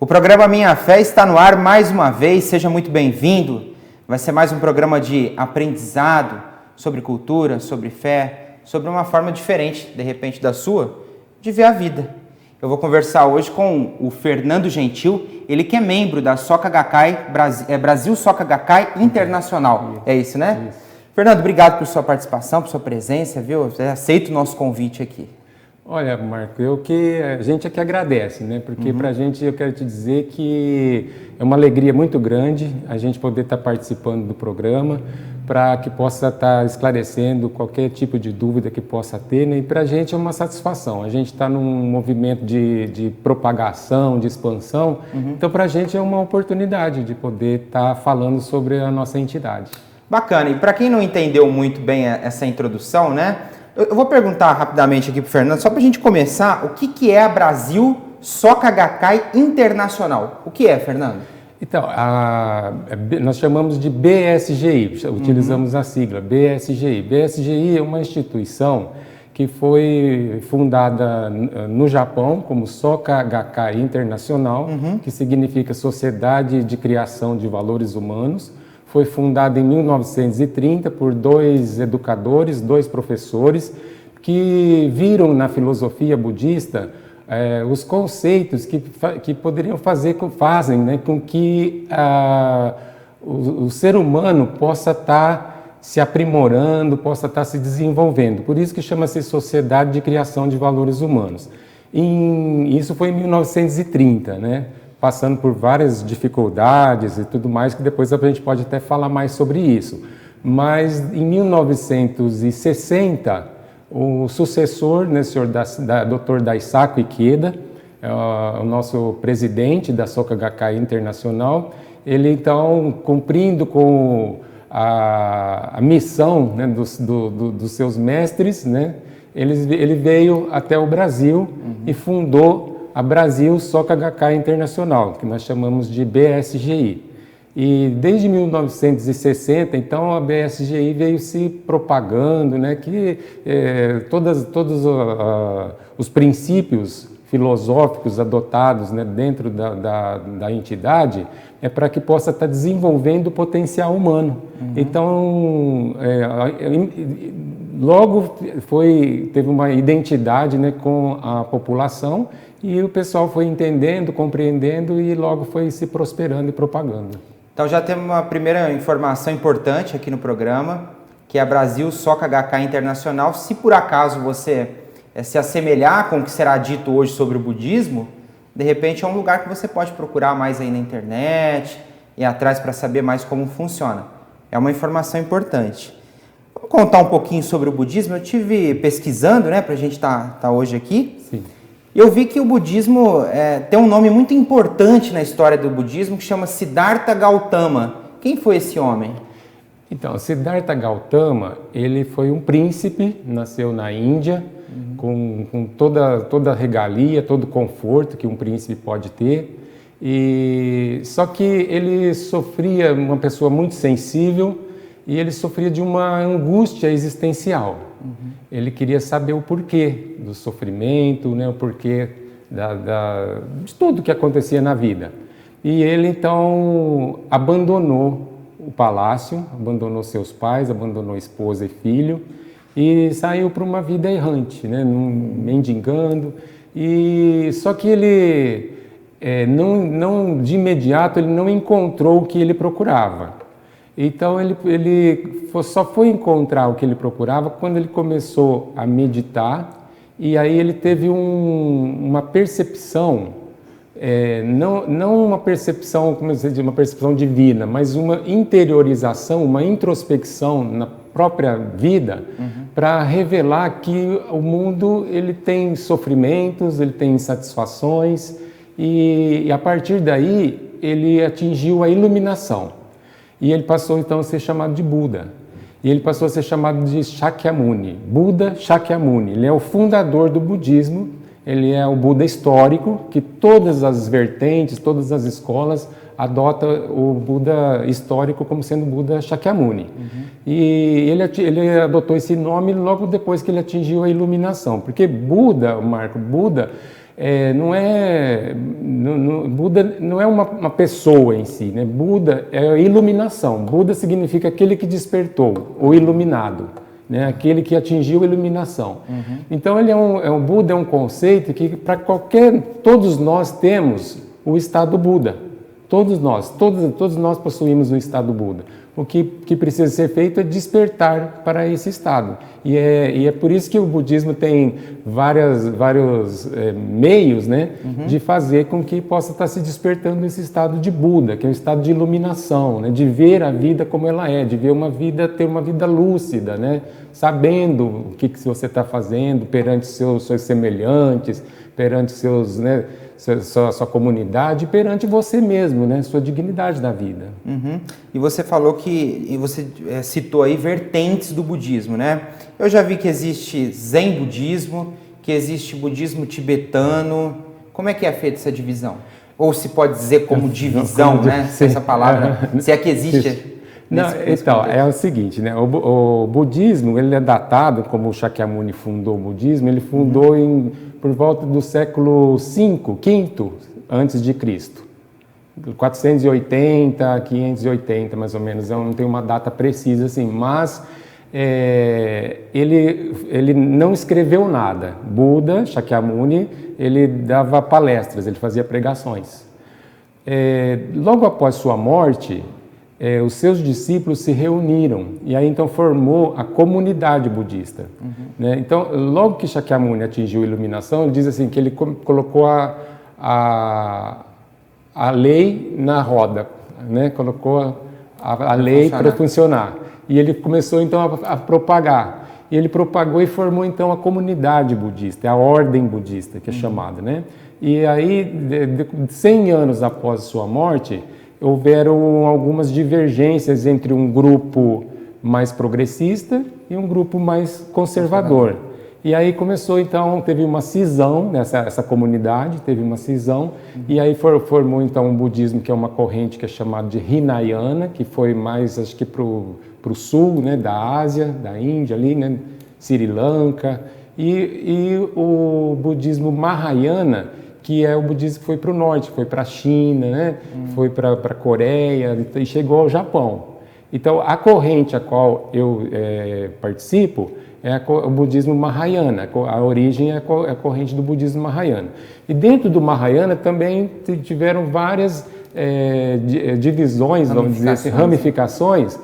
O programa Minha Fé está no ar mais uma vez, seja muito bem-vindo. Vai ser mais um programa de aprendizado sobre cultura, sobre fé, sobre uma forma diferente, de repente, da sua, de ver a vida. Eu vou conversar hoje com o Fernando Gentil, ele que é membro da Soka Gakkai, Brasil Soka Gakkai Internacional. É isso, né? Isso. Fernando, obrigado por sua participação, por sua presença, viu? Você aceita o nosso convite aqui. Olha, Marco, a gente é que agradece, né? Porque pra gente, eu quero te dizer que é uma alegria muito grande a gente poder estar participando do programa, para que possa estar esclarecendo qualquer tipo de dúvida que possa ter, né? E para a gente é uma satisfação. A gente está num movimento de propagação, de expansão, então para a gente é uma oportunidade de poder estar falando sobre a nossa entidade. Bacana. E para quem não entendeu muito bem essa introdução, né? Eu vou perguntar rapidamente aqui para o Fernando, só para a gente começar, o que é a Brasil Soka Gakkai Internacional? O que é, Fernando? Então, nós chamamos de BSGI, utilizamos a sigla BSGI. BSGI é uma instituição que foi fundada no Japão como Soka Gakkai Internacional, que significa Sociedade de Criação de Valores Humanos. Foi fundada em 1930 por dois educadores, dois professores, que viram na filosofia budista os conceitos que poderiam fazem, né, com que o ser humano possa estar se aprimorando, possa estar se desenvolvendo. Por isso que chama-se Sociedade de Criação de Valores Humanos. Isso foi em 1930, né? Passando por várias dificuldades e tudo mais, que depois a gente pode até falar mais sobre isso. Mas em 1960, o sucessor, né, senhor Dr. Daisaku Ikeda, o nosso presidente da Soka Gakkai Internacional, ele então, cumprindo com a missão, né, dos seus mestres, né, ele veio até o Brasil e fundou a Brasil Soka Gakkai Internacional, que nós chamamos de BSGI. E desde 1960, então, a BSGI veio se propagando, né, que todos os princípios filosóficos adotados, né, dentro da entidade é para que possa estar desenvolvendo o potencial humano. Então, logo teve uma identidade, né, com a população, e o pessoal foi entendendo, compreendendo e logo foi se prosperando e propagando. Então já temos uma primeira informação importante aqui no programa, que é a Brasil Soka Gakkai Internacional. Se por acaso você se assemelhar com o que será dito hoje sobre o budismo, de repente é um lugar que você pode procurar mais aí na internet, ir atrás para saber mais como funciona. É uma informação importante. Vamos contar um pouquinho sobre o budismo. Eu estive pesquisando, né, para a gente estar hoje aqui. Sim. Eu vi que o budismo tem um nome muito importante na história do budismo, que chama Siddhartha Gautama. Quem foi esse homem? Então, Siddhartha Gautama, ele foi um príncipe, nasceu na Índia, com toda a regalia, todo o conforto que um príncipe pode ter. Só que ele sofria, uma pessoa muito sensível, e ele sofria de uma angústia existencial. Ele queria saber o porquê do sofrimento, né, o porquê de tudo que acontecia na vida. E ele, então, abandonou o palácio, abandonou seus pais, abandonou esposa e filho, e saiu para uma vida errante, né, mendigando. Só que ele, não de imediato, ele não encontrou o que ele procurava. Então ele só foi encontrar o que ele procurava quando ele começou a meditar, e aí ele teve uma percepção, não uma percepção, como eu dizer, uma percepção divina, mas uma interiorização, uma introspecção na própria vida, para revelar que o mundo ele tem sofrimentos, ele tem insatisfações, e a partir daí ele atingiu a iluminação. E ele passou então a ser chamado de Buda. E ele passou a ser chamado de Shakyamuni. Buda Shakyamuni. Ele é o fundador do budismo, ele é o Buda histórico, que todas as vertentes, todas as escolas adotam o Buda histórico como sendo Buda Shakyamuni. E ele adotou esse nome logo depois que ele atingiu a iluminação. Porque Buda, Marco, Buda Buda não é uma pessoa em si, né? Buda é iluminação. Buda significa aquele que despertou, o iluminado, né? Aquele que atingiu a iluminação. Então o Buda é um conceito que todos nós temos o estado Buda. Todos nós possuímos o estado Buda. O que precisa ser feito é despertar para esse estado. E é por isso que o budismo tem vários meios, né, de fazer com que possa estar se despertando esse estado de Buda, que é um estado de iluminação, né, de ver a vida como ela é, de ver ter uma vida lúcida, né, sabendo o que você está fazendo perante seus semelhantes, perante sua comunidade, perante você mesmo, né? Sua dignidade da vida. E você falou você citou aí vertentes do budismo, né? Eu já vi que existe Zen budismo, que existe budismo tibetano. Como é que é feita essa divisão? Ou se pode dizer como divisão, né? Se essa palavra, se é que existe. Então, é o seguinte, né? O budismo, ele é datado, como o Shakyamuni fundou o budismo, ele fundou por volta do século V antes de Cristo. 480, 580, mais ou menos. Eu não tenho uma data precisa, assim, mas ele não escreveu nada. Buda, Shakyamuni, ele dava palestras, ele fazia pregações. Logo após sua morte, os seus discípulos se reuniram e aí então formou a comunidade budista. Né? Então, logo que Shakyamuni atingiu a iluminação, ele diz assim que ele colocou a lei na roda, né? Colocou a lei para funcionar. E ele começou então a propagar. E ele propagou e formou então a comunidade budista, a ordem budista que é chamada, né? E aí, 100 anos após sua morte, houveram algumas divergências entre um grupo mais progressista e um grupo mais conservador. E aí começou, então, teve uma cisão nessa comunidade, teve uma cisão, e aí formou, então, um budismo que é uma corrente que é chamada de Hinayana, que foi mais, acho que, para o sul, né, da Ásia, da Índia, ali, né, Sri Lanka, e o budismo Mahayana, que é o budismo que foi para o norte, foi para a China, né? Foi para a Coreia e chegou ao Japão. Então, a corrente a qual eu participo é o budismo Mahayana, a origem é a corrente do budismo Mahayana. E dentro do Mahayana também tiveram várias divisões, vamos dizer assim, ramificações,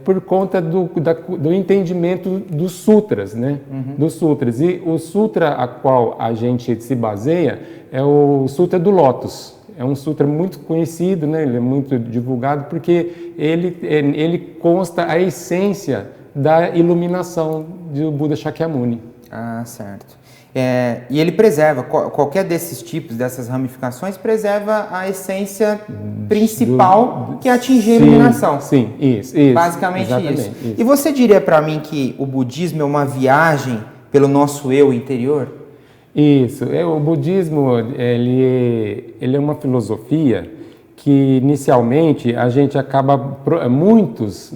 por conta do entendimento dos sutras, né? Dos sutras. E o sutra a qual a gente se baseia é o Sutra do Lótus. É um sutra muito conhecido, né? Ele é muito divulgado porque ele consta a essência da iluminação do Buda Shakyamuni. Ah, certo. E ele preserva, qualquer desses tipos, dessas ramificações, preserva a essência principal, que é atingir a iluminação. Sim, isso. Basicamente isso. E você diria para mim que o budismo é uma viagem pelo nosso eu interior? Isso. O budismo, ele é uma filosofia que inicialmente a gente acaba, muitos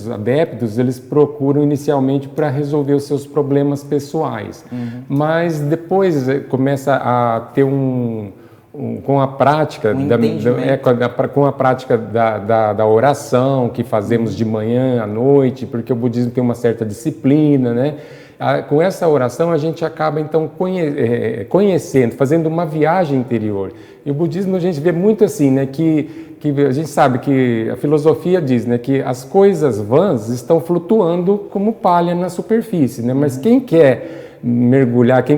adeptos, eles procuram inicialmente para resolver os seus problemas pessoais, mas depois começa a ter com a prática, com a prática da oração que fazemos de manhã à noite, porque o budismo tem uma certa disciplina, né? Com essa oração a gente acaba então conhecendo, fazendo uma viagem interior. E o budismo a gente vê muito assim, né, que a gente sabe que a filosofia diz, né, que as coisas vãs estão flutuando como palha na superfície, né? Mas quem quer mergulhar, quem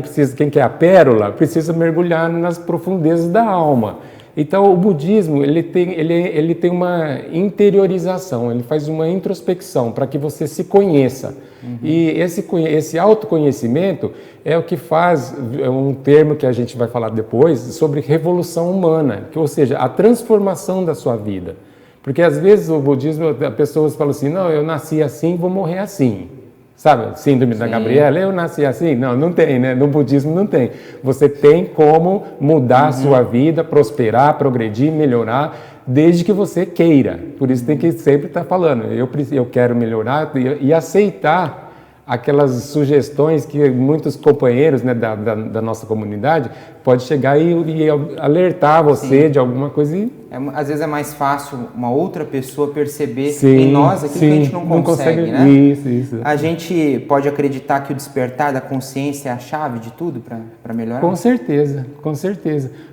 quer a pérola, precisa mergulhar nas profundezas da alma. Então o budismo ele tem uma interiorização, ele faz uma introspecção para que você se conheça. E esse autoconhecimento é o que faz, é um termo que a gente vai falar depois, sobre revolução humana, ou seja, a transformação da sua vida. Porque às vezes o budismo, as pessoas falam assim, não, eu nasci assim, vou morrer assim. Sabe, síndrome da Gabriela, eu nasci assim? Não tem, né? No budismo não tem. Você tem como mudar a sua vida, prosperar, progredir, melhorar, desde que você queira. Por isso tem que sempre estar falando, eu quero melhorar e aceitar aquelas sugestões que muitos companheiros, né, da nossa comunidade pode chegar e alertar você de alguma coisa. Às vezes é mais fácil uma outra pessoa perceber em nós aquilo que a gente não consegue, né? Isso. A gente pode acreditar que o despertar da consciência é a chave de tudo para melhorar? Com certeza.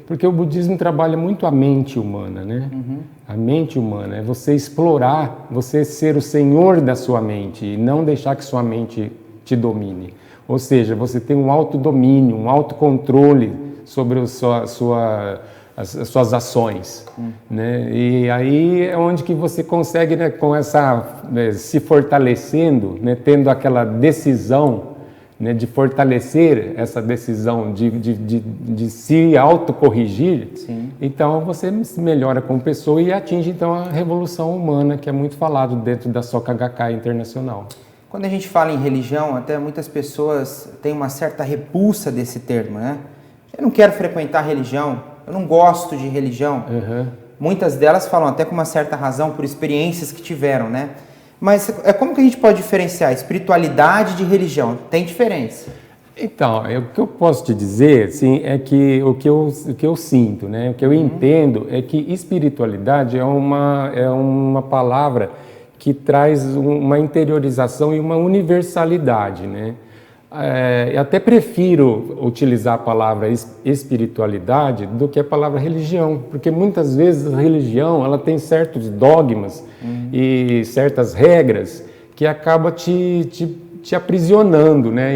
Porque o budismo trabalha muito a mente humana, né? A mente humana é você explorar, você ser o senhor da sua mente e não deixar que sua mente te domine. Ou seja, você tem um autodomínio, um autocontrole sobre as suas ações, né? E aí é onde que você consegue, né, com se fortalecendo, né, tendo aquela decisão, né, de fortalecer essa decisão de se autocorrigir. Então você se melhora como pessoa e atinge então a revolução humana, que é muito falado dentro da Soka Gakkai Internacional. Quando a gente fala em religião, até muitas pessoas têm uma certa repulsa desse termo, né? Eu não quero frequentar religião, eu não gosto de religião. Muitas delas falam até com uma certa razão por experiências que tiveram, né? Mas como que a gente pode diferenciar espiritualidade de religião? Tem diferença? Então, o que eu posso te dizer, assim, é que o que eu sinto, né? O que eu entendo é que espiritualidade é uma palavra que traz uma interiorização e uma universalidade, né? Eu até prefiro utilizar a palavra espiritualidade do que a palavra religião, porque muitas vezes a religião ela tem certos dogmas e certas regras que acaba te aprisionando, né?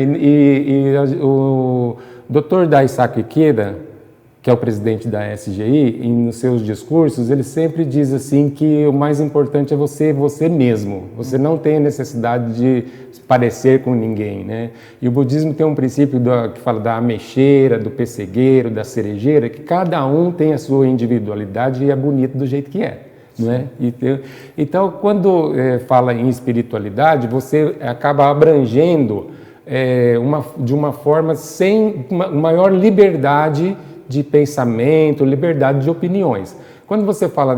O Dr. Daisaku Ikeda, que é o presidente da SGI, nos seus discursos, ele sempre diz assim que o mais importante é você mesmo. Você não tem a necessidade de parecer com ninguém, né? E o budismo tem um princípio que fala da ameixeira, do pessegueiro, da cerejeira, que cada um tem a sua individualidade e é bonito do jeito que é. Não é? Então, quando fala em espiritualidade, você acaba abrangendo de uma forma sem uma maior liberdade de pensamento, liberdade de opiniões. Quando você fala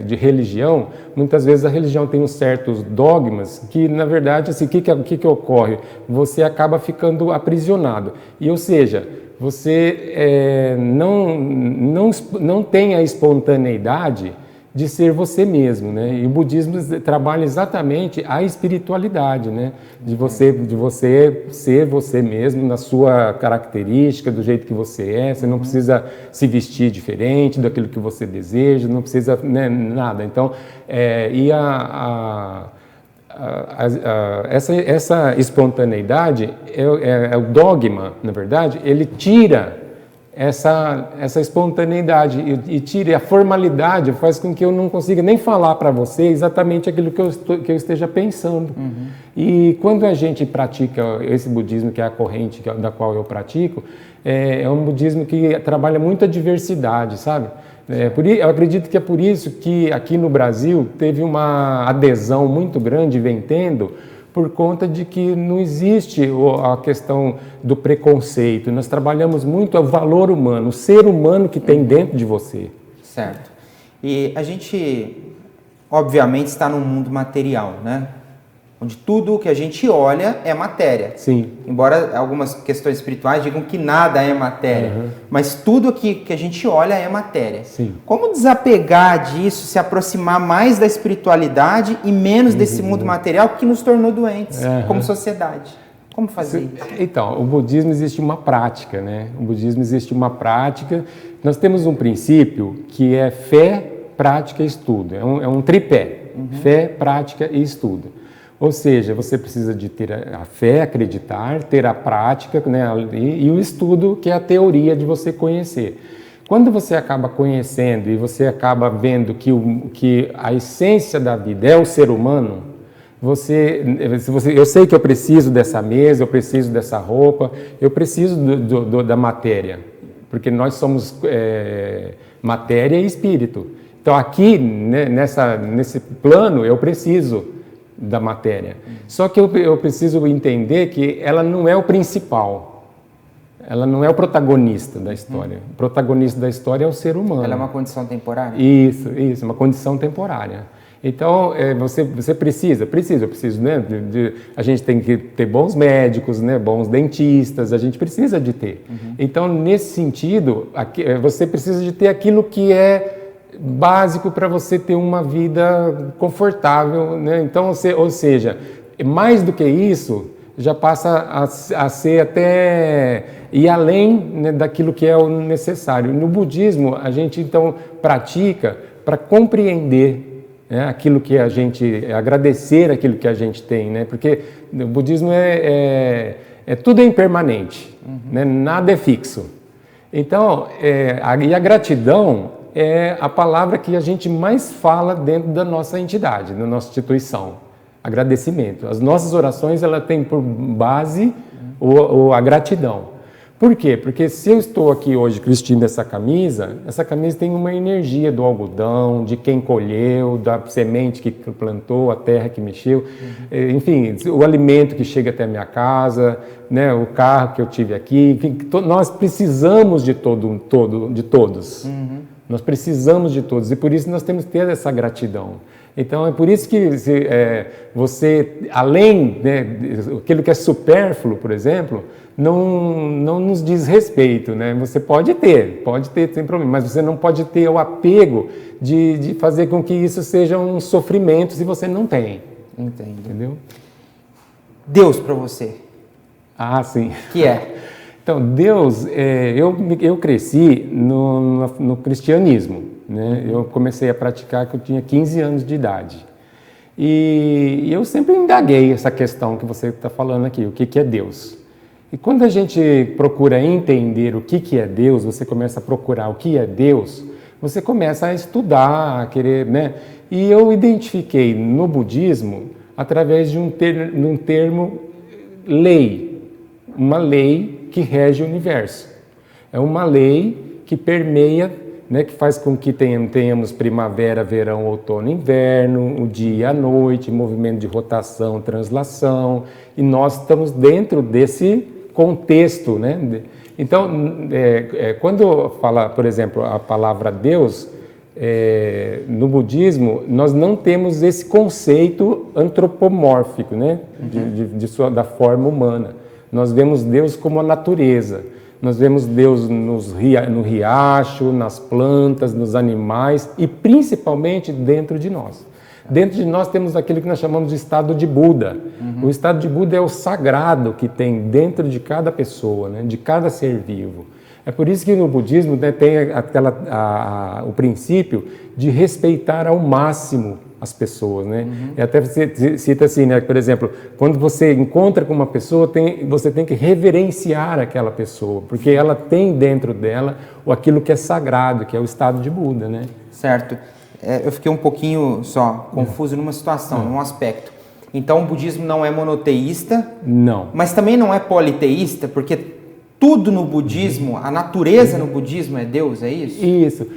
de religião, muitas vezes a religião tem uns certos dogmas que, na verdade, assim, o que ocorre? Você acaba ficando aprisionado. Ou seja, você não tem a espontaneidade de ser você mesmo, né? E o budismo trabalha exatamente a espiritualidade, né? De você ser você mesmo na sua característica, do jeito que você é. Você não precisa se vestir diferente daquilo que você deseja, não precisa, né, nada. Então, essa espontaneidade é o dogma, na verdade. Ele tira essa espontaneidade e tire a formalidade, faz com que eu não consiga nem falar para você exatamente aquilo que eu esteja pensando. E quando a gente pratica esse budismo, que é a corrente da qual eu pratico, é um budismo que trabalha muito a diversidade, sabe? Eu acredito que é por isso que aqui no Brasil teve uma adesão muito grande, vem tendo, por conta de que não existe a questão do preconceito. Nós trabalhamos muito o valor humano, o ser humano que tem dentro de você. Certo. E a gente, obviamente, está num mundo material, né? Onde tudo que a gente olha é matéria. Sim. Embora algumas questões espirituais digam que nada é matéria, mas tudo que a gente olha é matéria. Sim. Como desapegar disso, se aproximar mais da espiritualidade e menos desse mundo material que nos tornou doentes como sociedade? Como fazer isso? Então, o budismo existe uma prática, né? O budismo existe uma prática. Nós temos um princípio que é fé, prática e estudo. É um tripé. Fé, prática e estudo. Ou seja, você precisa de ter a fé, acreditar, ter a prática, né, e o estudo, que é a teoria de você conhecer. Quando você acaba conhecendo e você acaba vendo que a essência da vida é o ser humano, eu sei que eu preciso dessa mesa, eu preciso dessa roupa, eu preciso da matéria, porque nós somos matéria e espírito. Então aqui, né, nesse plano, eu preciso da matéria. Só que eu preciso entender que ela não é o principal. Ela não é o protagonista da história. O protagonista da história é o ser humano. Ela é uma condição temporária? Isso, uma condição temporária. Então, você precisa, eu preciso, né? A gente tem que ter bons médicos, né? Bons dentistas, a gente precisa de ter. Então, nesse sentido, você precisa de ter aquilo que é básico para você ter uma vida confortável, né? Então, ou seja, mais do que isso, já passa a ser até ir além, né, daquilo que é o necessário. No budismo, a gente então pratica para compreender, né, aquilo que a gente, agradecer aquilo que a gente tem, né? Porque o budismo tudo é impermanente, né? Nada é fixo. Então, e a gratidão é a palavra que a gente mais fala dentro da nossa entidade, da nossa instituição. Agradecimento. As nossas orações, ela tem por base a gratidão. Por quê? Porque se eu estou aqui hoje vestindo essa camisa tem uma energia do algodão, de quem colheu, da semente que plantou, a terra que mexeu, enfim, o alimento que chega até a minha casa, né, o carro que eu tive aqui, enfim, nós precisamos de todos. Nós precisamos de todos e por isso nós temos que ter essa gratidão. Então, é por isso que você, além, né, aquilo que é supérfluo, por exemplo, não nos diz respeito, né? Você pode ter sem problema, mas você não pode ter o apego de fazer com que isso seja um sofrimento se você não tem. Entendo. Entendeu? Deus para você. Ah, sim. Que é? Então, Deus, eu cresci no cristianismo, né? Eu comecei a praticar que eu tinha 15 anos de idade. E eu sempre indaguei essa questão que você está falando aqui, o que é Deus. E quando a gente procura entender o que é Deus, você começa a procurar o que é Deus, você começa a estudar, a querer, né? E eu identifiquei no budismo através de um termo lei, uma lei que rege o universo. É uma lei que permeia, né, que faz com que tenhamos primavera, verão, outono, inverno, o dia e a noite, movimento de rotação, translação, e nós estamos dentro desse contexto, né? Então, quando fala, por exemplo, a palavra Deus, no budismo, nós não temos esse conceito antropomórfico, né, da forma humana. Nós vemos Deus como a natureza. Nós vemos Deus no riacho, nas plantas, nos animais e principalmente dentro de nós. Dentro de nós temos aquilo que nós chamamos de estado de Buda. O estado de Buda é o sagrado que tem dentro de cada pessoa, né, de cada ser vivo. É por isso que no budismo, né, tem o princípio de respeitar ao máximo as pessoas, né? E até você cita assim, né? Por exemplo, quando você encontra com uma pessoa, você tem que reverenciar aquela pessoa, porque ela tem dentro dela aquilo que é sagrado, que é o estado de Buda, né? Certo. Eu fiquei um pouquinho só confuso numa situação, num aspecto. Então, o budismo não é monoteísta? Não. Mas também não é politeísta, porque tudo no budismo, a natureza no budismo é Deus, é isso? Isso.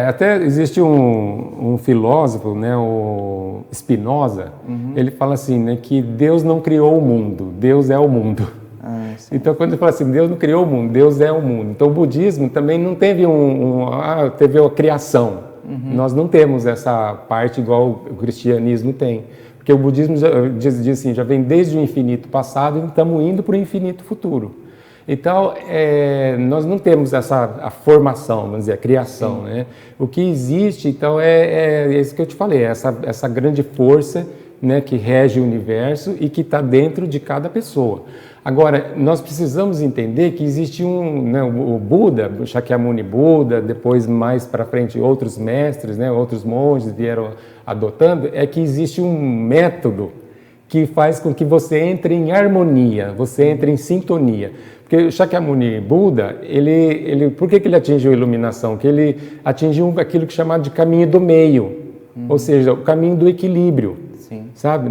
Até existe um filósofo, né, o Spinoza, ele fala assim, né, que Deus não criou o mundo, Deus é o mundo. Então, quando ele fala assim, Deus não criou o mundo, Deus é o mundo. Então, o budismo também não teve teve a criação. Nós não temos essa parte igual o cristianismo tem. Porque o budismo diz assim, já vem desde o infinito passado e estamos indo para o infinito futuro. Então, nós não temos a formação, vamos dizer, a criação, né? O que existe, então, é isso que eu te falei, essa grande força, né, que rege o universo e que está dentro de cada pessoa. Agora, nós precisamos entender que existe né, o Buda, o Shakyamuni Buda, depois mais para frente outros mestres, né, outros monges vieram adotando, é que existe um método que faz com que você entre em harmonia, você entre em sintonia. Porque o Shakyamuni Buda, por que ele atingiu a iluminação? Que ele atingiu aquilo que é chamado de caminho do meio, ou seja, o caminho do equilíbrio. Sim. Sabe?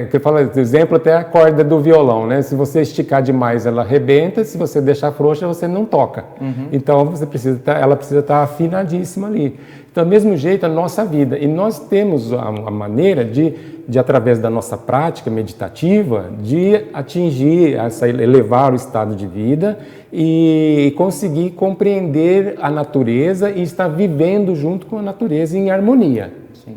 Que eu falo, exemplo, até a corda do violão, né? Se você esticar demais, ela arrebenta, se você deixar frouxa, você não toca. Então, ela precisa estar afinadíssima ali. Então, do mesmo jeito, a nossa vida. E nós temos a maneira de através da nossa prática meditativa, de atingir, elevar o estado de vida e conseguir compreender a natureza e estar vivendo junto com a natureza em harmonia. Sim.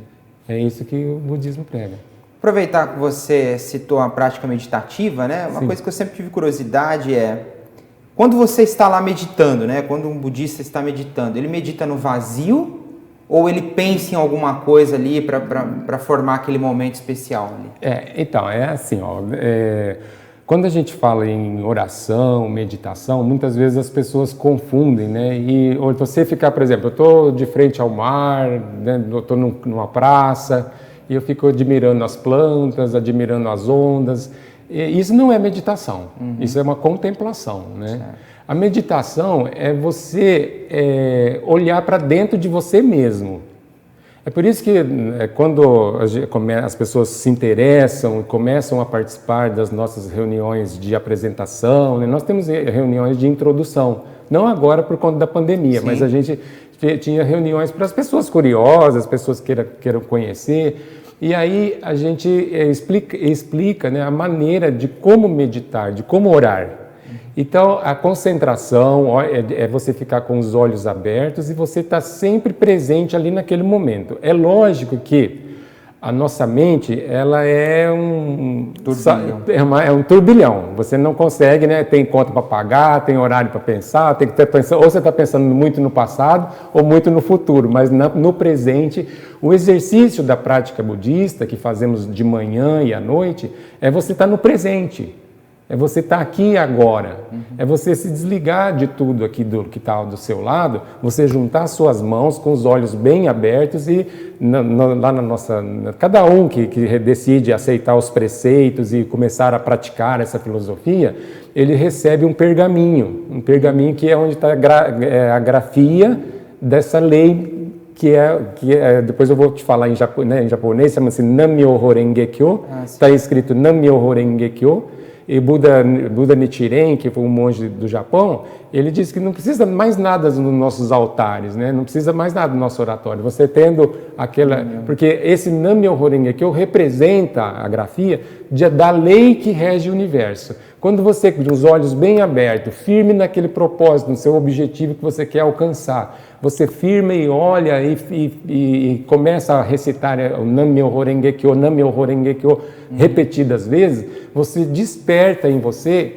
É isso que o budismo prega. Aproveitar que você citou a prática meditativa, né? Uma Sim. coisa que eu sempre tive curiosidade é, quando você está lá meditando, né? Quando um budista está meditando, ele medita no vazio ou ele pensa em alguma coisa ali para formar aquele momento especial ali? Então, é assim, ó, quando a gente fala em oração, meditação, muitas vezes as pessoas confundem, né? E ou você ficar, por exemplo, eu estou de frente ao mar, né? Eu estou numa praça e eu fico admirando as plantas, admirando as ondas. E isso não é meditação, isso é uma contemplação, né? Certo. A meditação é você olhar para dentro de você mesmo. É por isso que quando as pessoas se interessam e começam a participar das nossas reuniões de apresentação, né? Nós temos reuniões de introdução, não agora por conta da pandemia, Sim. mas a gente tinha reuniões para as pessoas curiosas, pessoas que queiram conhecer, e aí a gente explica, né, a maneira de como meditar, de como orar. Então, a concentração é você ficar com os olhos abertos e você estar sempre presente ali naquele momento. É lógico que a nossa mente, ela é um turbilhão. É um turbilhão. Você não consegue, né? Tem conta para pagar, tem horário para pensar, tem que estar pensando, ou você está pensando muito no passado ou muito no futuro, mas no presente. O exercício da prática budista que fazemos de manhã e à noite é você estar no presente. É você estar aqui e agora, é você se desligar de tudo aqui que está do seu lado, você juntar suas mãos com os olhos bem abertos e lá na nossa... Cada um que decide aceitar os preceitos e começar a praticar essa filosofia, ele recebe um pergaminho que é onde está a grafia dessa lei que é, depois eu vou te falar em japonês, chama-se Nam-myoho Renge-kyo, está escrito Nam-myoho Renge-kyo. E Buda Nichiren, que foi um monge do Japão, ele disse que não precisa mais nada nos nossos altares, né? Não precisa mais nada do nosso oratório. Você tendo aquela... Porque esse Nam-myoho Renge-kyo representa a grafia da lei que rege o universo. Quando você, com os olhos bem abertos, firme naquele propósito, no seu objetivo que você quer alcançar, você firma e olha e começa a recitar o Nam-myoho Renge-kyo, Nam-myoho Renge-kyo repetidas vezes, você desperta em você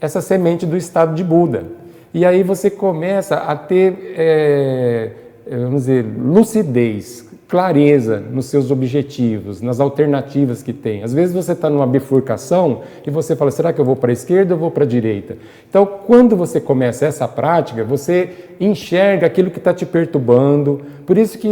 essa semente do estado de Buda. E aí você começa a ter, vamos dizer, lucidez, clareza nos seus objetivos, nas alternativas que tem. Às vezes você está numa bifurcação e você fala, será que eu vou para a esquerda ou vou para a direita? Então, quando você começa essa prática, você enxerga aquilo que está te perturbando. Por isso que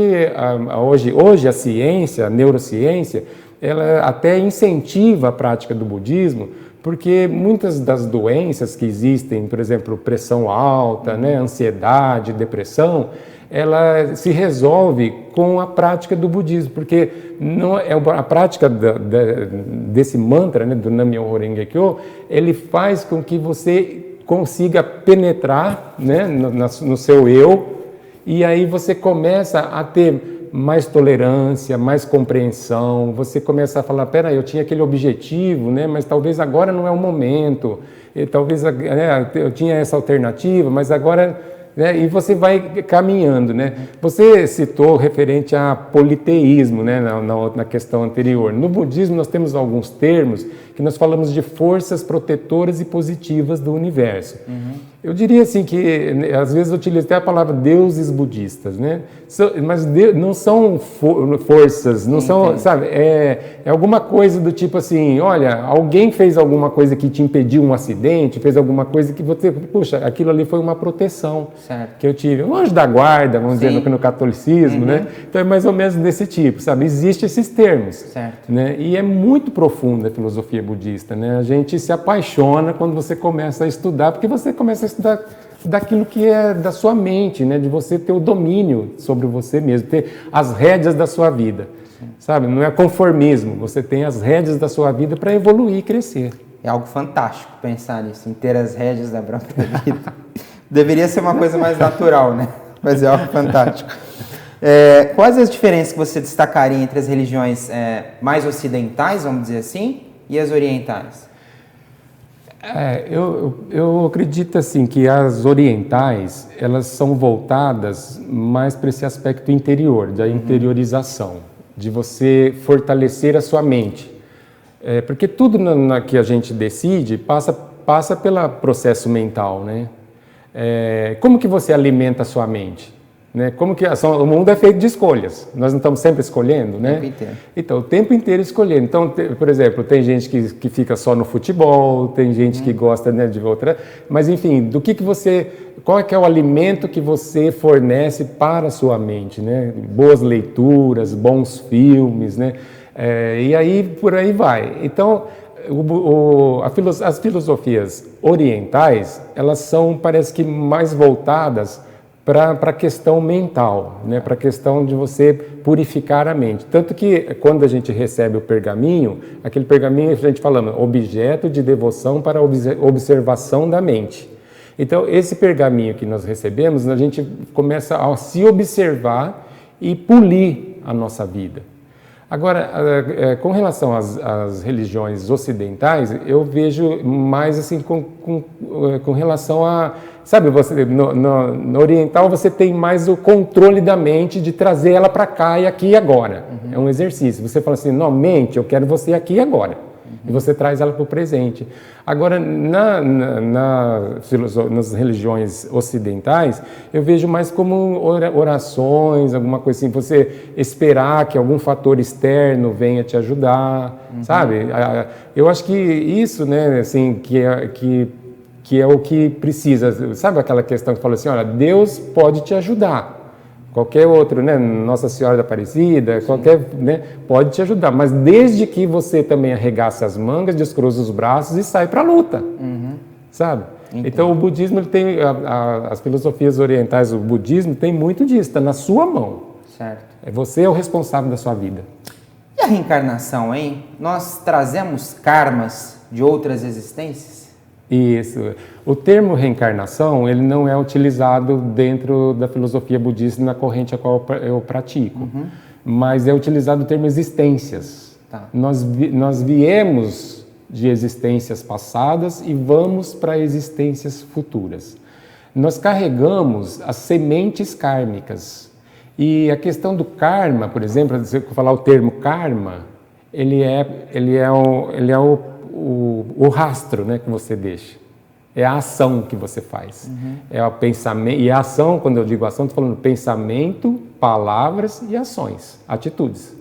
hoje a ciência, a neurociência, ela até incentiva a prática do budismo, porque muitas das doenças que existem, por exemplo, pressão alta, né, ansiedade, depressão, ela se resolve com a prática do budismo, porque não é a prática desse mantra, né, do Nam-myoho Renge-kyo, ele faz com que você consiga penetrar, né, no seu eu, e aí você começa a ter mais tolerância, mais compreensão, você começa a falar, peraí, eu tinha aquele objetivo, né, mas talvez agora não é o momento, e talvez eu tinha essa alternativa, mas agora... E você vai caminhando, né? Você citou referente a politeísmo, né, na questão anterior. No budismo nós temos alguns termos que nós falamos de forças protetoras e positivas do universo. Eu diria assim que, às vezes eu utilizo até a palavra deuses budistas, né? Mas não são forças, não são, sabe? É alguma coisa do tipo assim, olha, alguém fez alguma coisa que te impediu um acidente, fez alguma coisa que você, puxa, aquilo ali foi uma proteção que eu tive. Um anjo da guarda, vamos dizer, no catolicismo, né? Então é mais ou menos desse tipo, sabe? Existem esses termos, né? E é muito profunda a filosofia budista, né? A gente se apaixona quando você começa a estudar, porque você começa a estudar daquilo que é da sua mente, né? De você ter o domínio sobre você mesmo, ter as rédeas da sua vida, sabe? Não é conformismo, você tem as rédeas da sua vida para evoluir e crescer. É algo fantástico pensar nisso, em ter as rédeas da própria vida. Deveria ser uma coisa mais natural, né? Mas é algo fantástico. Quais as diferenças que você destacaria entre as religiões mais ocidentais, vamos dizer assim, e as orientais? Eu acredito assim que as orientais, elas são voltadas mais para esse aspecto interior, da interiorização, de você fortalecer a sua mente. Porque tudo que a gente decide passa pelo processo mental, né? Como que você alimenta a sua mente? Né? Como que o mundo é feito de escolhas, nós não estamos sempre escolhendo, né? O tempo inteiro. Então, o tempo inteiro escolhendo. Então, por exemplo, tem gente que fica só no futebol, tem gente que gosta, né, de outra, mas enfim, qual é que é o alimento que você fornece para a sua mente, né? Boas leituras, bons filmes, né? E aí, por aí vai. Então, as filosofias orientais, elas são, parece que, mais voltadas para a questão mental, né? Para a questão de você purificar a mente. Tanto que, quando a gente recebe o pergaminho, aquele pergaminho, a gente fala, objeto de devoção para observação da mente. Então, esse pergaminho que nós recebemos, a gente começa a se observar e polir a nossa vida. Agora, com relação às religiões ocidentais, eu vejo mais assim com relação a... Sabe, no oriental você tem mais o controle da mente de trazer ela para cá e aqui e agora. É um exercício. Você fala assim, não, mente, eu quero você aqui e agora. E você traz ela para o presente. Agora, nas religiões ocidentais, eu vejo mais como orações, alguma coisa assim, você esperar que algum fator externo venha te ajudar, sabe? Eu acho que isso, né, assim, que é o que precisa. Sabe aquela questão que fala assim, olha, Deus pode te ajudar. Qualquer outro, né, Nossa Senhora da Aparecida, qualquer, né, pode te ajudar, mas desde que você também arregace as mangas, descruze os braços e sai para a luta, sabe? Entendi. Então o budismo, ele tem, as filosofias orientais, o budismo tem muito disso, está na sua mão. Certo. Você é o responsável da sua vida. E a reencarnação, hein? Nós trazemos karmas de outras existências? Isso. O termo reencarnação, ele não é utilizado dentro da filosofia budista na corrente a qual eu pratico, mas é utilizado o termo existências. Tá. Nós viemos de existências passadas e vamos para existências futuras. Nós carregamos as sementes kármicas. E a questão do karma, por exemplo, se eu falar o termo karma, ele é o rastro, né, que você deixa. É a ação que você faz. É o pensamento. E a ação, quando eu digo ação, estou falando pensamento, palavras e ações, atitudes.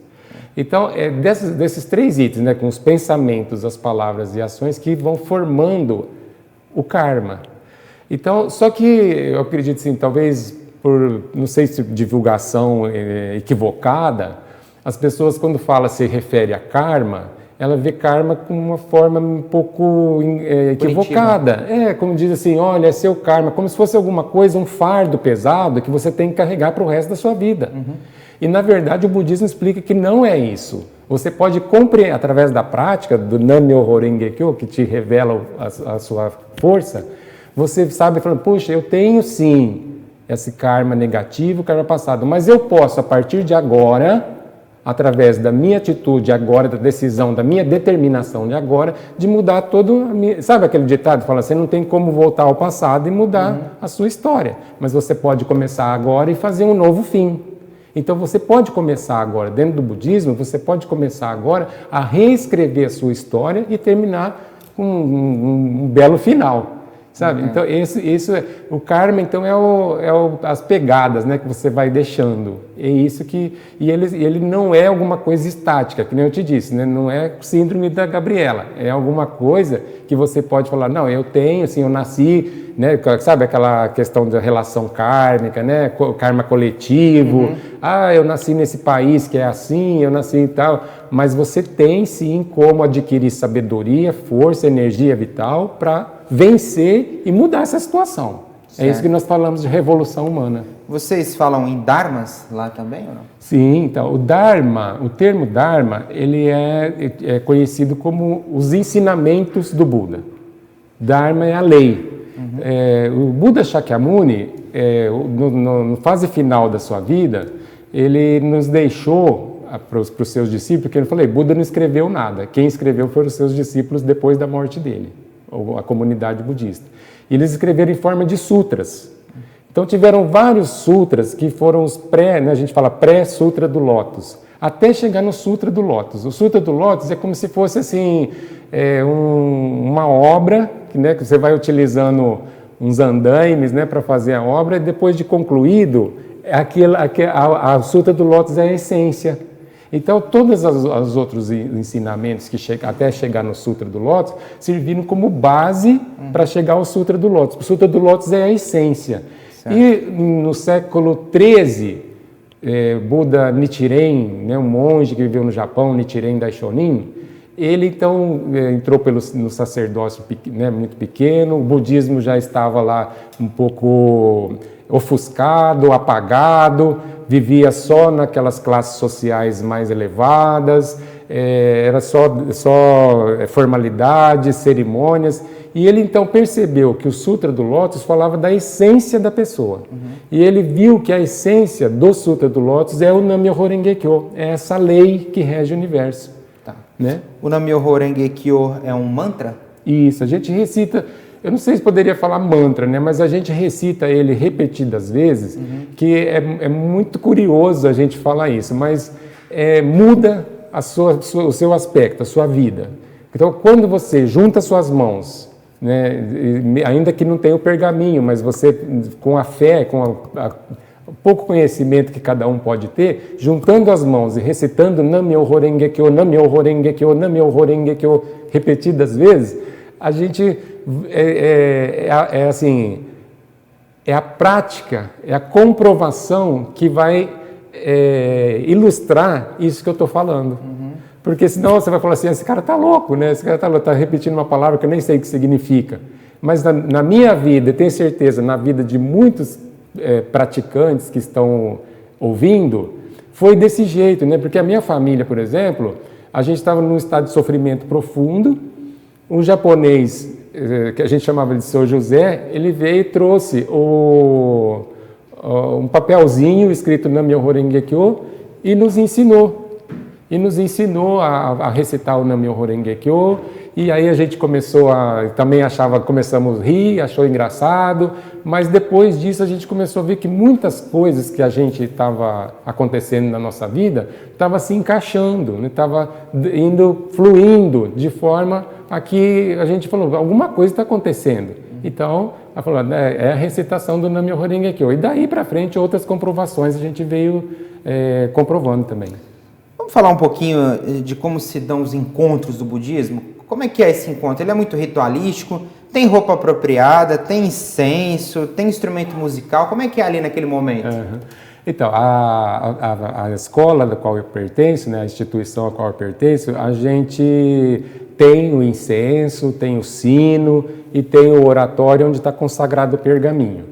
Então, desses três itens, né, com os pensamentos, as palavras e ações, que vão formando o karma. Então, só que eu acredito assim, talvez por, não sei se divulgação equivocada, as pessoas, quando se refere a karma, ela vê karma com uma forma um pouco equivocada. Como diz assim, olha, é seu karma, como se fosse alguma coisa, um fardo pesado que você tem que carregar para o resto da sua vida. E, na verdade, o budismo explica que não é isso. Você pode compreender, através da prática do Nam-myoho Renge-kyo, que te revela a sua força, você sabe, falando, puxa, eu tenho sim esse karma negativo, karma passado, mas eu posso, a partir de agora, através da minha atitude agora, da decisão, da minha determinação de agora, de mudar todo a minha... Sabe aquele ditado que fala, você não tem como voltar ao passado e mudar a sua história, mas você pode começar agora e fazer um novo fim. Então você pode começar agora, dentro do budismo, você pode começar agora a reescrever a sua história e terminar com um belo final. Sabe? Então, o karma, então, as pegadas, né, que você vai deixando. É isso que... E ele não é alguma coisa estática, que nem eu te disse, né? Não é síndrome da Gabriela. É alguma coisa que você pode falar, não, eu tenho, assim, eu nasci, né? Sabe aquela questão da relação kármica, né? Karma coletivo. Eu nasci nesse país que é assim, eu nasci e tal. Mas você tem, sim, como adquirir sabedoria, força, energia vital para vencer e mudar essa situação. Certo. É isso que nós falamos de revolução humana. Vocês falam em dharmas lá também ou não? Sim, então, o termo dharma, ele é conhecido como os ensinamentos do Buda. Dharma é a lei. O Buda Shakyamuni, na fase final da sua vida, ele nos deixou para os seus discípulos, porque eu falei, Buda não escreveu nada. Quem escreveu foram os seus discípulos depois da morte dele, ou a comunidade budista. E eles escreveram em forma de sutras. Então tiveram vários sutras que foram os a gente fala pré-sutra do Lótus. até chegar no Sutra do Lótus. O Sutra do Lótus é como se fosse assim, uma obra, né, que você vai utilizando uns andaimes, né, para fazer a obra, e depois de concluído, a Sutra do Lótus é a essência. Então, todos os outros ensinamentos que até chegar no Sutra do Lótus serviram como base para chegar ao Sutra do Lótus. O Sutra do Lótus é a essência. Certo. E no século XIII, Buda Nichiren, né, um monge que viveu no Japão, Nichiren Daishonin, ele então entrou no sacerdócio, né, muito pequeno. O budismo já estava lá um pouco ofuscado, apagado, vivia só naquelas classes sociais mais elevadas, era só formalidades, cerimônias, e ele então percebeu que o Sutra do Lótus falava da essência da pessoa. E ele viu que a essência do Sutra do Lótus é o Nam-myoho Renge-kyo, é essa lei que rege o universo. Tá. Né? O Nam-myoho Renge-kyo é um mantra? Isso, a gente recita. Eu não sei se poderia falar mantra, né? Mas a gente recita ele repetidas vezes, que é muito curioso a gente falar isso, mas muda o seu aspecto, a sua vida. Então, quando você junta suas mãos, né, ainda que não tenha o pergaminho, mas você, com a fé, com o pouco conhecimento que cada um pode ter, juntando as mãos e recitando Nam-myoho Renge-kyo, Nam-myoho Renge-kyo, Nam-myoho Renge-kyo, repetidas vezes, a gente assim, é a prática, é a comprovação que vai ilustrar isso que eu estou falando. Porque senão você vai falar assim, esse cara está louco, né? Esse cara está repetindo uma palavra que eu nem sei o que significa. Mas na minha vida, eu tenho certeza, na vida de muitos praticantes que estão ouvindo, foi desse jeito, né? Porque a minha família, por exemplo, a gente estava num estado de sofrimento profundo. Um japonês, que a gente chamava de Seu José, ele veio e trouxe um papelzinho escrito Nam-myoho Renge-kyo e nos ensinou. E nos ensinou a recitar o Nam-myoho Renge-kyo. E aí a gente começamos a rir, achou engraçado, mas depois disso a gente começou a ver que muitas coisas que a gente estava acontecendo na nossa vida estava se encaixando, estava fluindo de forma a que a gente falou, alguma coisa está acontecendo. Então, ela falou, é a recitação do Nam-myoho Renge-kyo. E daí para frente outras comprovações a gente veio comprovando também. Vamos falar um pouquinho de como se dão os encontros do budismo? Como é que é esse encontro? Ele é muito ritualístico? Tem roupa apropriada? Tem incenso? Tem instrumento musical? Como é que é ali naquele momento? Então, a escola da qual eu pertenço, né, a instituição a qual eu pertenço, a gente tem o incenso, tem o sino e tem o oratório onde está consagrado o pergaminho.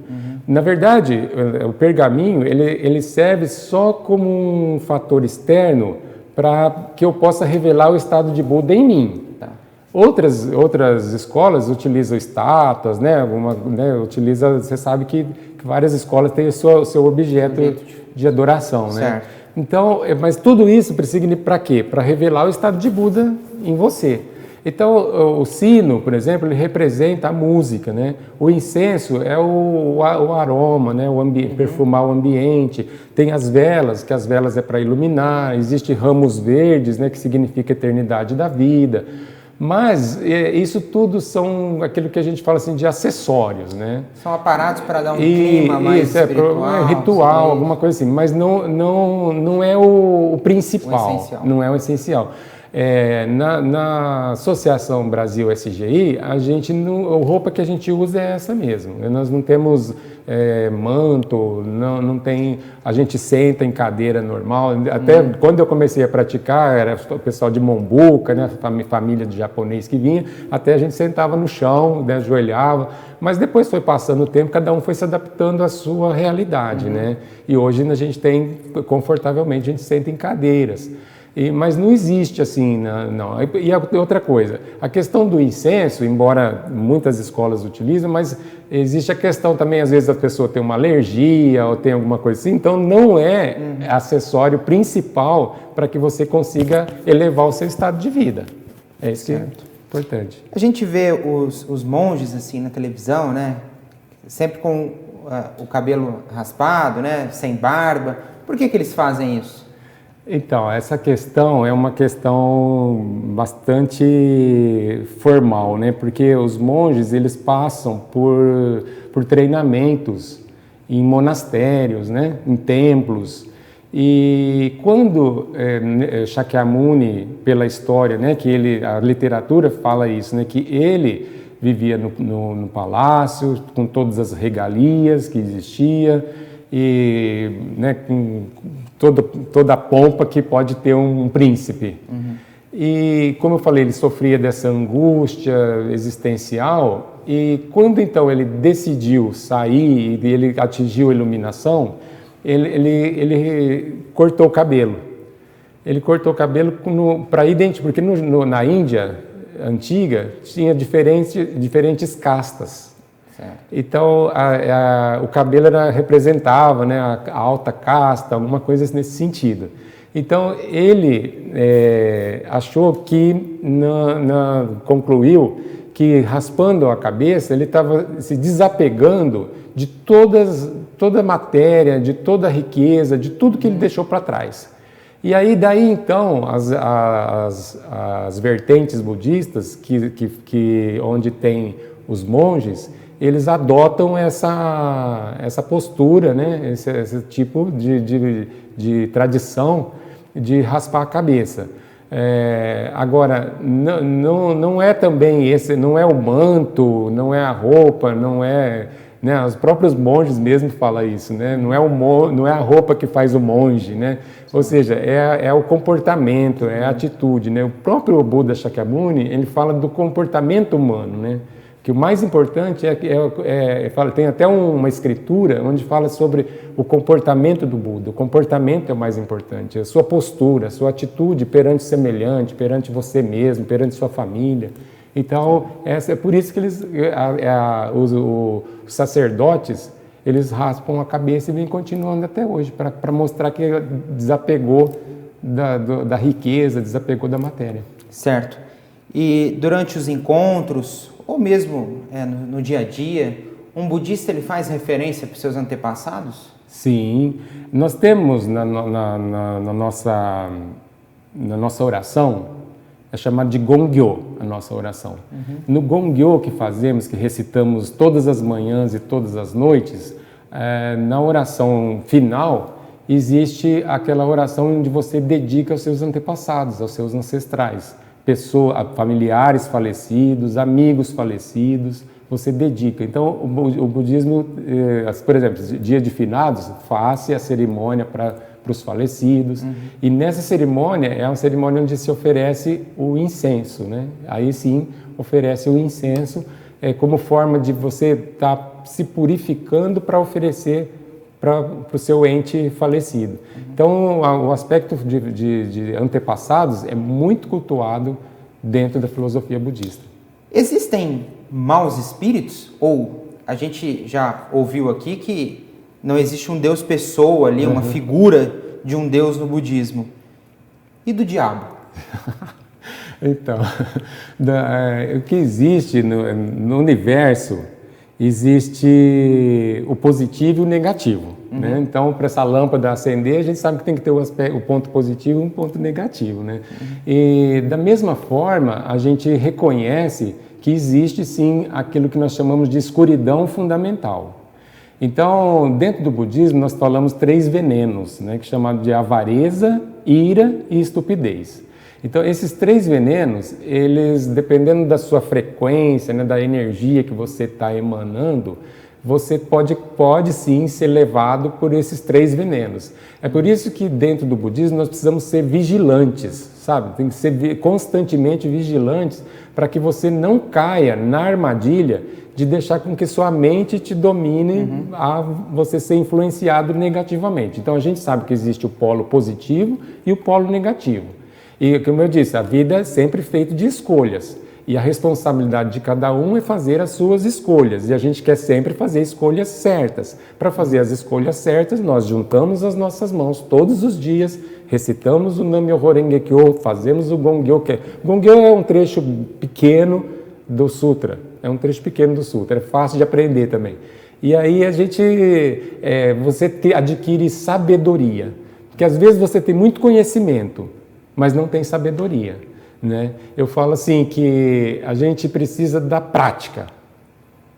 Na verdade, o pergaminho ele serve só como um fator externo para que eu possa revelar o estado de Buda em mim. Tá. Outras escolas utilizam estátuas, né? Você sabe que várias escolas têm o seu objeto de adoração, né? Certo. Então, mas tudo isso precisa para quê? Para revelar o estado de Buda em você. Então, o sino, por exemplo, ele representa a música, né? O incenso é o aroma, né? Perfumar o ambiente. Tem as velas, que as velas é para iluminar. Existem ramos verdes, né? Que significa eternidade da vida. Mas isso tudo são aquilo que a gente fala assim de acessórios, né? São aparatos para dar um clima mais espiritual. Ritual, alguma coisa assim. Mas não é o principal. Não é o essencial. Na Associação Brasil SGI, a roupa que a gente usa é essa mesmo. Nós não temos manto, não tem, a gente senta em cadeira normal. Até quando eu comecei a praticar, era o pessoal de Mombuca, né, família de japonês que vinha, até a gente sentava no chão, né, ajoelhava. Mas depois foi passando o tempo, cada um foi se adaptando à sua realidade, né? E hoje a gente tem, confortavelmente, a gente senta em cadeiras. Mas não existe assim, não. E outra coisa, a questão do incenso, embora muitas escolas utilizam, mas existe a questão também, às vezes a pessoa tem uma alergia ou tem alguma coisa assim, então não é acessório principal para que você consiga elevar o seu estado de vida. É isso que é importante. A gente vê os monges assim na televisão, né? Sempre com o cabelo raspado, né? Sem barba. Por que eles fazem isso? Então, essa questão é uma questão bastante formal, né? Porque os monges, eles passam por treinamentos em monastérios, né? Em templos. E quando Shakyamuni, pela história, né? Que a literatura fala isso, né? Que ele vivia no palácio, com todas as regalias que existia, e né, com toda a pompa que pode ter um príncipe. Uhum. E, como eu falei, ele sofria dessa angústia existencial, e quando então ele decidiu sair e ele atingiu a iluminação, ele cortou o cabelo. Ele cortou o cabelo para identificar, porque na Índia antiga tinha diferentes castas. Então, o cabelo representava, né, a alta casta, alguma coisa nesse sentido. Então, ele achou que, concluiu que, raspando a cabeça, ele estava se desapegando de toda a matéria, de toda a riqueza, de tudo que ele deixou para trás. E aí, daí então, as vertentes budistas, onde tem os monges, eles adotam essa postura, né? esse tipo de tradição de raspar a cabeça. Agora, não é também não é o manto, não é a roupa, não é... Né? Os próprios monges mesmo falam isso, né? Não é a roupa que faz o monge, né? Ou seja, é o comportamento, é a atitude, né? O próprio Buda Shakyamuni, ele fala do comportamento humano, né? Que o mais importante tem até uma escritura onde fala sobre o comportamento do Buda. O comportamento é o mais importante, a sua postura, a sua atitude perante o semelhante, perante você mesmo, perante sua família. Então, é por isso que os sacerdotes, eles raspam a cabeça e vêm continuando até hoje, para mostrar que desapegou da riqueza, desapegou da matéria. Certo. E durante os encontros, ou mesmo no dia a dia, um budista ele faz referência para os seus antepassados? Sim. Nós temos na nossa oração, é chamado de Gongyo, a nossa oração. Uhum. No Gongyo que fazemos, que recitamos todas as manhãs e todas as noites, na oração final, existe aquela oração onde você dedica aos seus antepassados, aos seus ancestrais, familiares falecidos, amigos falecidos, você dedica. Então, o budismo, por exemplo, dia de finados, faz a cerimônia para os falecidos. Uhum. E nessa cerimônia, é uma cerimônia onde se oferece o incenso, né? Aí sim, oferece o incenso como forma de você estar se purificando para oferecer para o seu ente falecido. Uhum. Então, o aspecto de antepassados é muito cultuado dentro da filosofia budista. Existem maus espíritos? Ou a gente já ouviu aqui que não existe um Deus pessoa ali, uma figura de um Deus no budismo. E do diabo? Então, o que existe no universo, existe o positivo e o negativo. Uhum. Né? Então, para essa lâmpada acender, a gente sabe que tem que ter o ponto positivo e um ponto negativo. Né? Uhum. E da mesma forma, a gente reconhece que existe sim aquilo que nós chamamos de escuridão fundamental. Então, dentro do budismo, nós falamos 3 venenos, né, que é chamado de avareza, ira e estupidez. Então, esses 3 venenos, eles, dependendo da sua frequência, né, da energia que você está emanando, você pode sim ser levado por esses 3 venenos. É por isso que dentro do budismo nós precisamos ser vigilantes, sabe? Tem que ser constantemente vigilantes para que você não caia na armadilha de deixar com que sua mente te domine a você ser influenciado negativamente. Então a gente sabe que existe o polo positivo e o polo negativo. E como eu disse, a vida é sempre feita de escolhas. E a responsabilidade de cada um é fazer as suas escolhas. E a gente quer sempre fazer escolhas certas. Para fazer as escolhas certas, nós juntamos as nossas mãos todos os dias, recitamos o Nam-myoho Renge-kyo, fazemos o Gongyo. Gongyo é um trecho pequeno do Sutra. É um trecho pequeno do Sutra. É fácil de aprender também. E aí você adquire sabedoria. Porque às vezes você tem muito conhecimento, mas não tem sabedoria, né? Eu falo assim que a gente precisa da prática,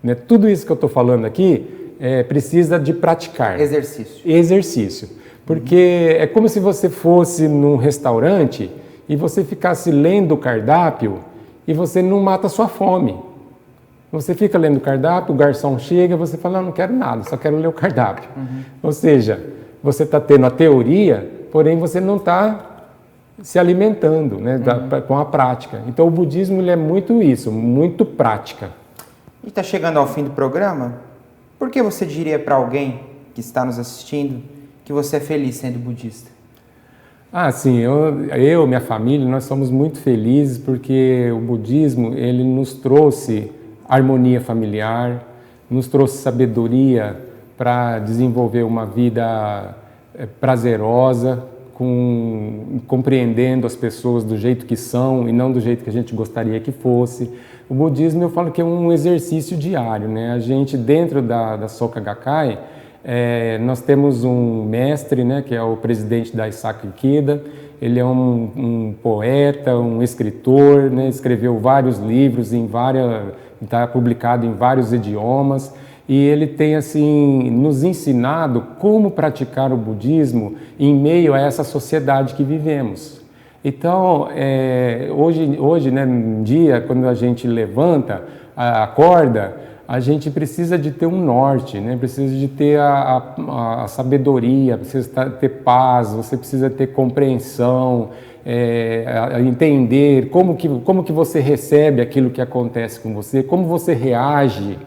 né? Tudo isso que eu estou falando aqui precisa de praticar. Exercício. Exercício. Porque é como se você fosse num restaurante e você ficasse lendo o cardápio e você não mata a sua fome. Você fica lendo o cardápio, o garçom chega, você fala, não quero nada, só quero ler o cardápio. Ou seja, você está tendo a teoria, porém você não está se alimentando, né, com a prática. Então o budismo ele é muito isso, muito prática. E está chegando ao fim do programa, por que você diria para alguém que está nos assistindo que você é feliz sendo budista? Sim, eu, minha família, nós somos muito felizes porque o budismo ele nos trouxe harmonia familiar, nos trouxe sabedoria para desenvolver uma vida prazerosa, compreendendo as pessoas do jeito que são e não do jeito que a gente gostaria que fosse. O budismo eu falo que é um exercício diário, né? A gente dentro da Soka Gakkai, nós temos um mestre, né, que é o presidente da Daisaku Ikeda. Ele é um poeta, um escritor, né, escreveu vários livros, está publicado em vários idiomas, e ele tem assim nos ensinado como praticar o budismo em meio a essa sociedade que vivemos. Então, hoje, né, um dia, quando a gente levanta, acorda, a gente precisa de ter um norte, né? Precisa de ter a sabedoria, precisa ter paz, você precisa ter compreensão, entender como que você recebe aquilo que acontece com você, como você reage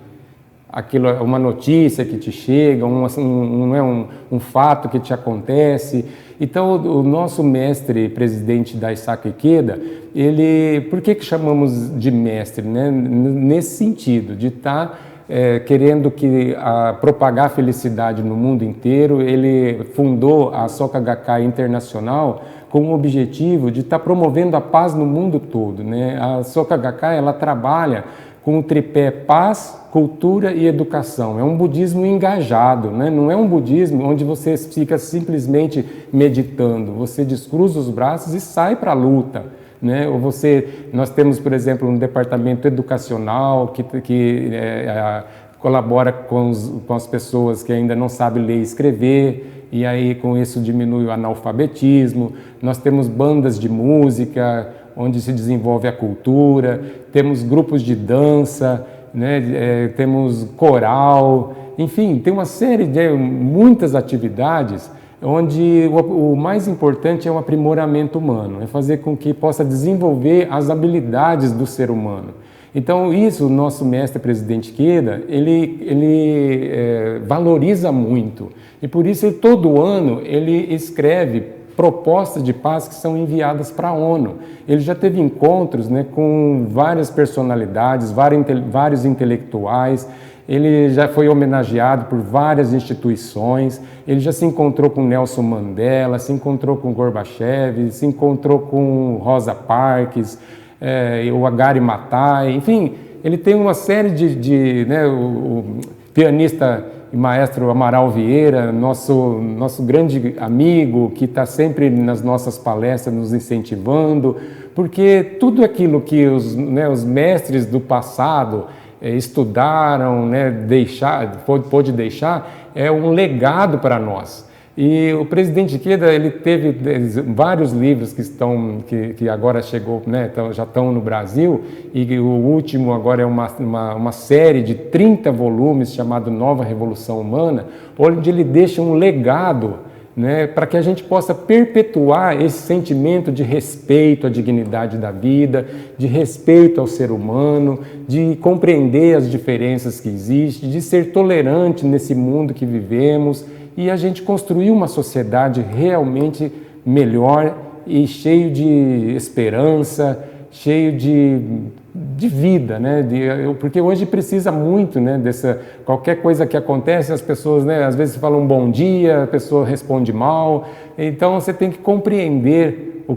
àquilo, uma notícia que te chega, um fato que te acontece. Então, o nosso mestre, presidente da Daisaku Ikeda, por que chamamos de mestre, né? Nesse sentido, de estar querendo propagar a felicidade no mundo inteiro. Ele fundou a Soka Gakkai Internacional com o objetivo de estar promovendo a paz no mundo todo, né? A Soka Gakkai, ela trabalha com o tripé paz, cultura e educação. É um budismo engajado, né? Não é um budismo onde você fica simplesmente meditando, você descruza os braços e sai para a luta, né? Nós temos, por exemplo, um departamento educacional que colabora com as pessoas que ainda não sabem ler e escrever, e aí com isso diminui o analfabetismo. Nós temos bandas de música, onde se desenvolve a cultura, temos grupos de dança, né? Temos coral, enfim, tem uma série de muitas atividades onde o mais importante é o aprimoramento humano, é fazer com que possa desenvolver as habilidades do ser humano. Então isso, o nosso mestre presidente Ikeda, ele valoriza muito, e por isso todo ano ele escreve propostas de paz que são enviadas para a ONU. Ele já teve encontros, né, com várias personalidades, vários intelectuais, ele já foi homenageado por várias instituições, ele já se encontrou com Nelson Mandela, se encontrou com Gorbachev, se encontrou com Rosa Parks, o Agari Matai, enfim, ele tem uma série né, o pianista e maestro Amaral Vieira, nosso grande amigo, que está sempre nas nossas palestras nos incentivando, porque tudo aquilo que os mestres do passado estudaram, né, pôde deixar, é um legado para nós. E o presidente Ikeda, ele teve vários livros que agora chegou, né, já estão no Brasil, e o último agora é uma série de 30 volumes chamado Nova Revolução Humana, onde ele deixa um legado, né, para que a gente possa perpetuar esse sentimento de respeito à dignidade da vida, de respeito ao ser humano, de compreender as diferenças que existem, de ser tolerante nesse mundo que vivemos, e a gente construir uma sociedade realmente melhor e cheio de esperança, cheio de vida, né? Porque hoje precisa muito, né, qualquer coisa que acontece, as pessoas, né, às vezes falam bom dia, a pessoa responde mal, então você tem que compreender por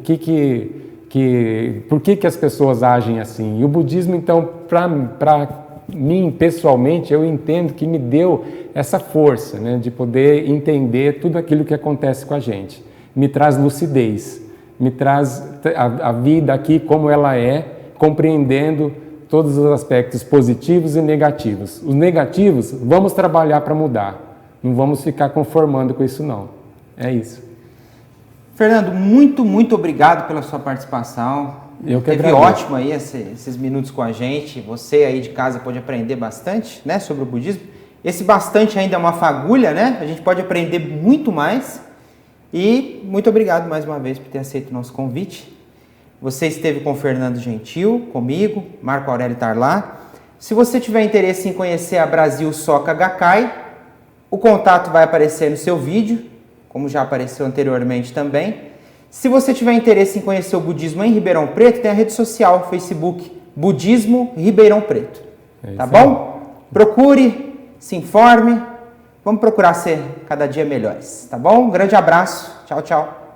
que as pessoas agem assim. E o budismo, então, para mim, pessoalmente, eu entendo que me deu essa força, né, de poder entender tudo aquilo que acontece com a gente. me traz lucidez, me traz a vida aqui como ela é, compreendendo todos os aspectos positivos e negativos. Os negativos, vamos trabalhar para mudar, não vamos ficar conformando com isso não. É isso. Fernando, muito obrigado pela sua participação. Eu que Teve agradeço. ótimo aí esses minutos com a gente. Você aí de casa pode aprender bastante, né, sobre o budismo. Esse bastante ainda é uma fagulha, né? A gente pode aprender muito mais. E muito obrigado mais uma vez por ter aceito o nosso convite. Você esteve com o Fernando Gentil, comigo, Marco Aurélio Tarlá. Se você tiver interesse em conhecer a Brasil Soka Gakkai, o contato vai aparecer no seu vídeo, como já apareceu anteriormente também. Se você tiver interesse em conhecer o budismo em Ribeirão Preto, tem a rede social, Facebook, Budismo Ribeirão Preto. Tá bom? Procure, se informe. Vamos procurar ser cada dia melhores, tá bom? Um grande abraço. Tchau, tchau.